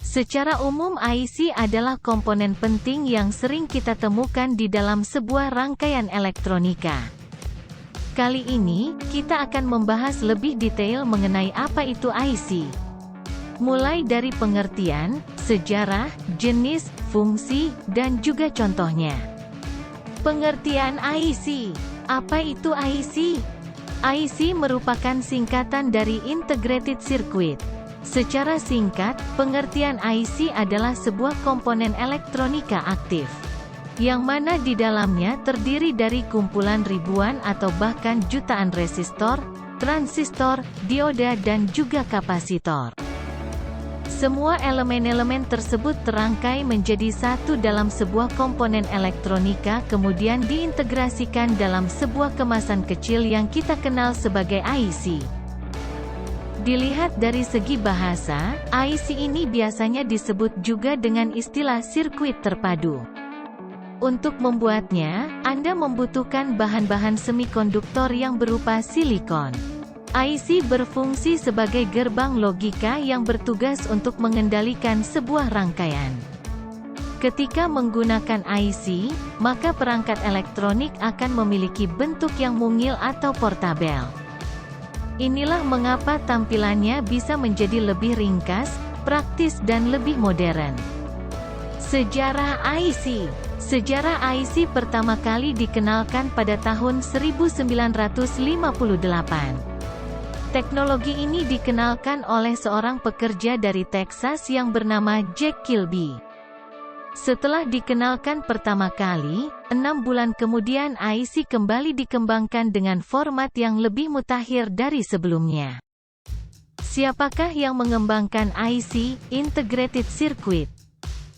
Secara umum IC adalah komponen penting yang sering kita temukan di dalam sebuah rangkaian elektronika. Kali ini, kita akan membahas lebih detail mengenai apa itu IC. Mulai dari pengertian, sejarah, jenis, fungsi, dan juga contohnya. Pengertian IC. Apa itu IC? IC merupakan singkatan dari Integrated Circuit. Secara singkat, pengertian IC adalah sebuah komponen elektronika aktif, yang mana di dalamnya terdiri dari kumpulan ribuan atau bahkan jutaan resistor, transistor, dioda dan juga kapasitor. Semua elemen-elemen tersebut terangkai menjadi satu dalam sebuah komponen elektronika kemudian diintegrasikan dalam sebuah kemasan kecil yang kita kenal sebagai IC. Dilihat dari segi bahasa, IC ini biasanya disebut juga dengan istilah sirkuit terpadu. Untuk membuatnya, Anda membutuhkan bahan-bahan semikonduktor yang berupa silikon. IC berfungsi sebagai gerbang logika yang bertugas untuk mengendalikan sebuah rangkaian. Ketika menggunakan IC, maka perangkat elektronik akan memiliki bentuk yang mungil atau portabel. Inilah mengapa tampilannya bisa menjadi lebih ringkas, praktis dan lebih modern. Sejarah IC. Sejarah IC pertama kali dikenalkan pada tahun 1958. Teknologi ini dikenalkan oleh seorang pekerja dari Texas yang bernama Jack Kilby. Setelah dikenalkan pertama kali, 6 bulan kemudian IC kembali dikembangkan dengan format yang lebih mutakhir dari sebelumnya. Siapakah yang mengembangkan IC, Integrated Circuit?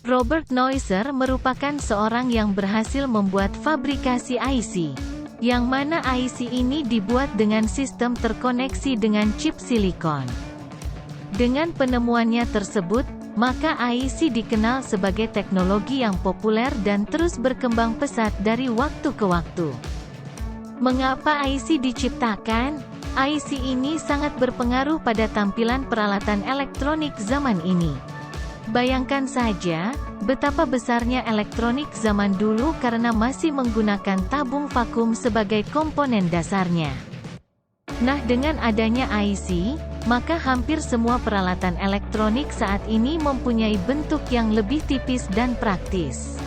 Robert Noycer merupakan seorang yang berhasil membuat fabrikasi IC, yang mana IC ini dibuat dengan sistem terkoneksi dengan chip silikon. Dengan penemuannya tersebut, maka IC dikenal sebagai teknologi yang populer dan terus berkembang pesat dari waktu ke waktu. Mengapa IC diciptakan? IC ini sangat berpengaruh pada tampilan peralatan elektronik zaman ini. Bayangkan saja, betapa besarnya elektronik zaman dulu karena masih menggunakan tabung vakum sebagai komponen dasarnya. Nah, dengan adanya IC, maka hampir semua peralatan elektronik saat ini mempunyai bentuk yang lebih tipis dan praktis.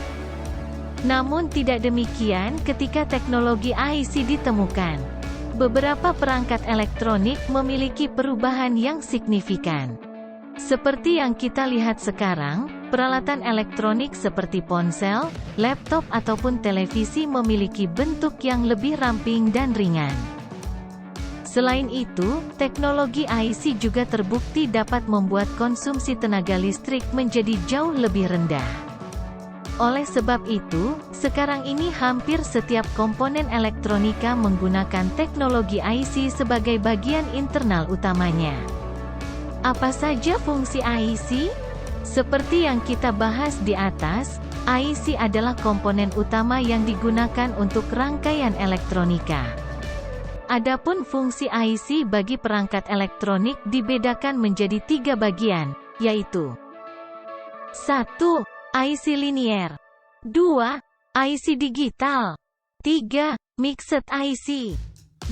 Namun tidak demikian ketika teknologi IC ditemukan. Beberapa perangkat elektronik memiliki perubahan yang signifikan. Seperti yang kita lihat sekarang, peralatan elektronik seperti ponsel, laptop ataupun televisi memiliki bentuk yang lebih ramping dan ringan. Selain itu, teknologi IC juga terbukti dapat membuat konsumsi tenaga listrik menjadi jauh lebih rendah. Oleh sebab itu, sekarang ini hampir setiap komponen elektronika menggunakan teknologi IC sebagai bagian internal utamanya. Apa saja fungsi IC? Seperti yang kita bahas di atas, IC adalah komponen utama yang digunakan untuk rangkaian elektronika. Adapun fungsi IC bagi perangkat elektronik dibedakan menjadi 3 bagian, yaitu 1. IC linier, 2. IC digital, 3. Mixed IC.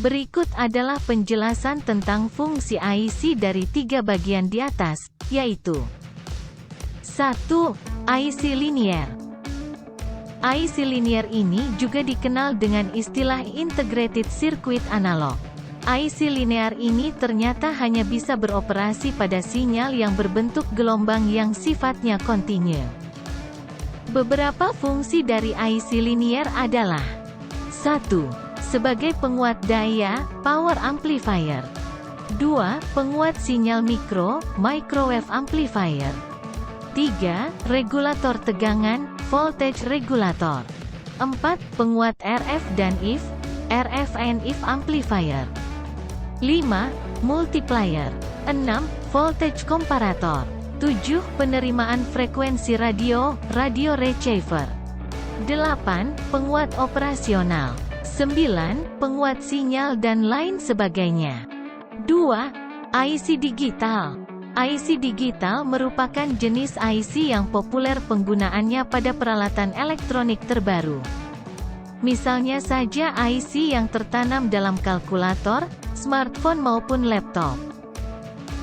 Berikut adalah penjelasan tentang fungsi IC dari 3 bagian di atas, yaitu 1. IC linier. IC linear ini juga dikenal dengan istilah Integrated Circuit Analog. IC linear ini ternyata hanya bisa beroperasi pada sinyal yang berbentuk gelombang yang sifatnya kontinu. Beberapa fungsi dari IC linear adalah 1. Sebagai penguat daya, power amplifier. 2. Penguat sinyal mikro, microwave amplifier. 3. Regulator tegangan, voltage regulator. 4. Penguat RF dan if, RF and if amplifier. 5. Multiplier. 6. Voltage comparator. 7. Penerimaan frekuensi radio, radio receiver. 8. Penguat operasional. 9. Penguat sinyal dan lain sebagainya. 2. IC digital. IC digital merupakan jenis IC yang populer penggunaannya pada peralatan elektronik terbaru. Misalnya saja IC yang tertanam dalam kalkulator, smartphone maupun laptop.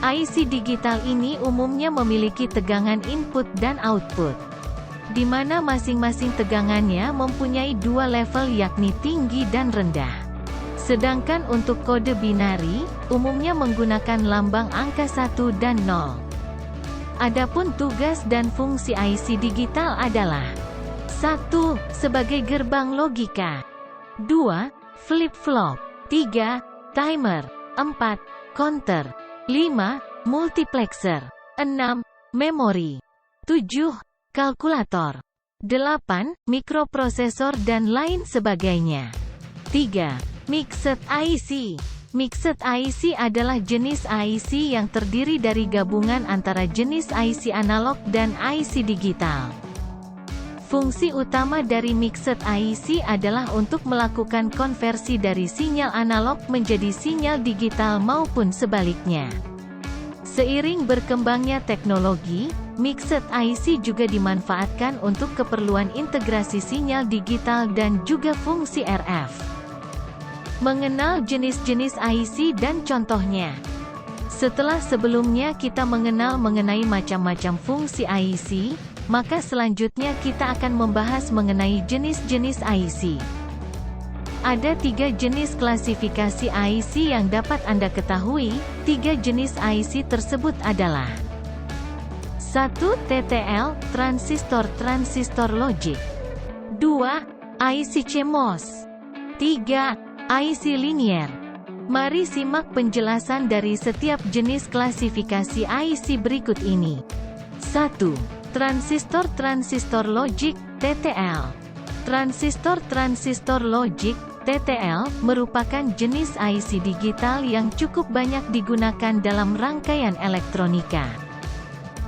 IC digital ini umumnya memiliki tegangan input dan output, di mana masing-masing tegangannya mempunyai dua level yakni tinggi dan rendah. Sedangkan untuk kode binari, umumnya menggunakan lambang angka 1 dan 0. Adapun tugas dan fungsi IC digital adalah 1. Sebagai gerbang logika, 2. Flip-flop, 3. Timer, 4. Counter, 5. Multiplexer, 6. Memori, 7. Kalkulator, 8. Mikroprosesor dan lain sebagainya. 3. Mixed IC. Mixed IC adalah jenis IC yang terdiri dari gabungan antara jenis IC analog dan IC digital. Fungsi utama dari mixed IC adalah untuk melakukan konversi dari sinyal analog menjadi sinyal digital maupun sebaliknya. Seiring berkembangnya teknologi, mixed IC juga dimanfaatkan untuk keperluan integrasi sinyal digital dan juga fungsi RF. Mengenal jenis-jenis IC dan contohnya. Setelah sebelumnya kita mengenal mengenai macam-macam fungsi IC, maka selanjutnya kita akan membahas mengenai jenis-jenis IC. Ada 3 jenis klasifikasi IC yang dapat Anda ketahui. 3 jenis IC tersebut adalah 1. TTL, transistor logic. 2. IC CMOS. 3. IC linear. Mari simak penjelasan dari setiap jenis klasifikasi IC berikut ini. 1. Transistor logic, TTL. Transistor logic, TTL, merupakan jenis IC digital yang cukup banyak digunakan dalam rangkaian elektronika.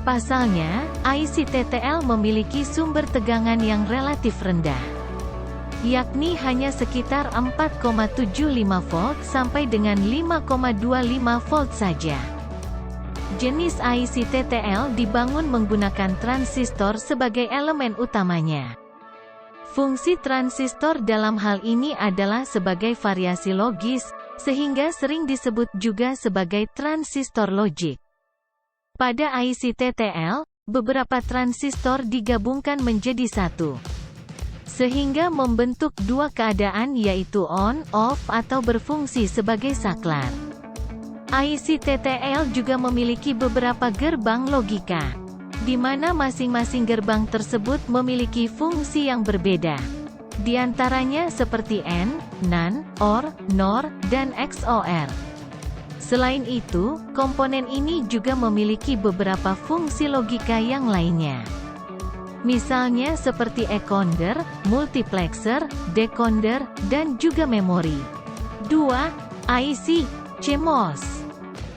Pasalnya, IC TTL memiliki sumber tegangan yang relatif rendah, yakni hanya sekitar 4,75 volt sampai dengan 5,25 volt saja. Jenis IC TTL dibangun menggunakan transistor sebagai elemen utamanya. Fungsi transistor dalam hal ini adalah sebagai variasi logis, sehingga sering disebut juga sebagai transistor logic. Pada IC TTL, beberapa transistor digabungkan menjadi satu, sehingga membentuk dua keadaan yaitu on, off atau berfungsi sebagai saklar. IC TTL juga memiliki beberapa gerbang logika, di mana masing-masing gerbang tersebut memiliki fungsi yang berbeda. Di antaranya seperti AND, NAND, OR, NOR, dan XOR. Selain itu, komponen ini juga memiliki beberapa fungsi logika yang lainnya. Misalnya seperti encoder, multiplexer, decoder, dan juga memori. 2. IC CMOS.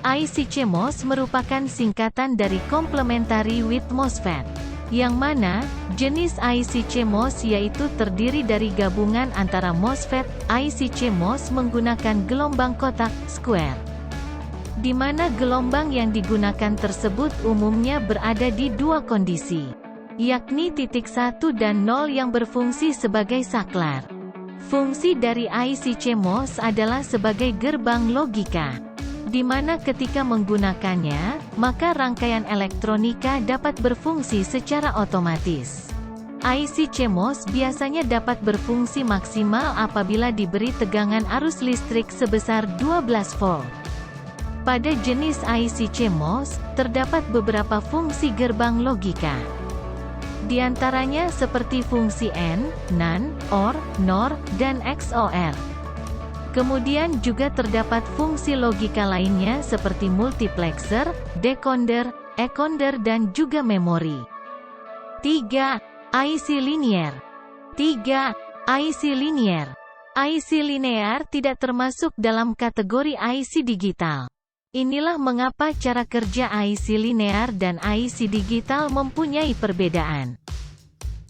IC CMOS merupakan singkatan dari Complementary with MOSFET, yang mana jenis IC CMOS yaitu terdiri dari gabungan antara MOSFET. IC CMOS menggunakan gelombang kotak square, di mana gelombang yang digunakan tersebut umumnya berada di dua kondisi, yakni titik 1 dan 0 yang berfungsi sebagai saklar. Fungsi dari IC CMOS adalah sebagai gerbang logika, di mana ketika menggunakannya, maka rangkaian elektronika dapat berfungsi secara otomatis. IC CMOS biasanya dapat berfungsi maksimal apabila diberi tegangan arus listrik sebesar 12 volt. Pada jenis IC CMOS, terdapat beberapa fungsi gerbang logika. Di antaranya seperti fungsi AND, NAND, OR, NOR, dan XOR. Kemudian juga terdapat fungsi logika lainnya seperti multiplexer, decoder, encoder dan juga memori. 3. IC linear. 3. IC linear. IC linear tidak termasuk dalam kategori IC digital. Inilah mengapa cara kerja IC linear dan IC digital mempunyai perbedaan.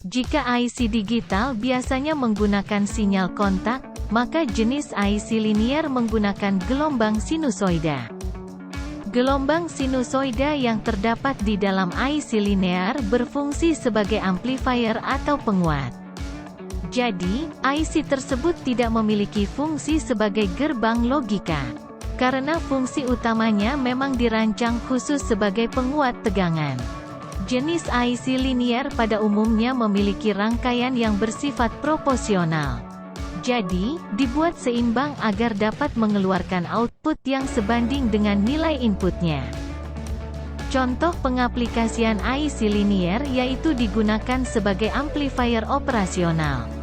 Jika IC digital biasanya menggunakan sinyal kontak, maka jenis IC linear menggunakan gelombang sinusoida. Gelombang sinusoida yang terdapat di dalam IC linear berfungsi sebagai amplifier atau penguat. Jadi, IC tersebut tidak memiliki fungsi sebagai gerbang logika. Karena fungsi utamanya memang dirancang khusus sebagai penguat tegangan. Jenis IC linear pada umumnya memiliki rangkaian yang bersifat proporsional. Jadi, dibuat seimbang agar dapat mengeluarkan output yang sebanding dengan nilai inputnya. Contoh pengaplikasian IC linear yaitu digunakan sebagai amplifier operasional.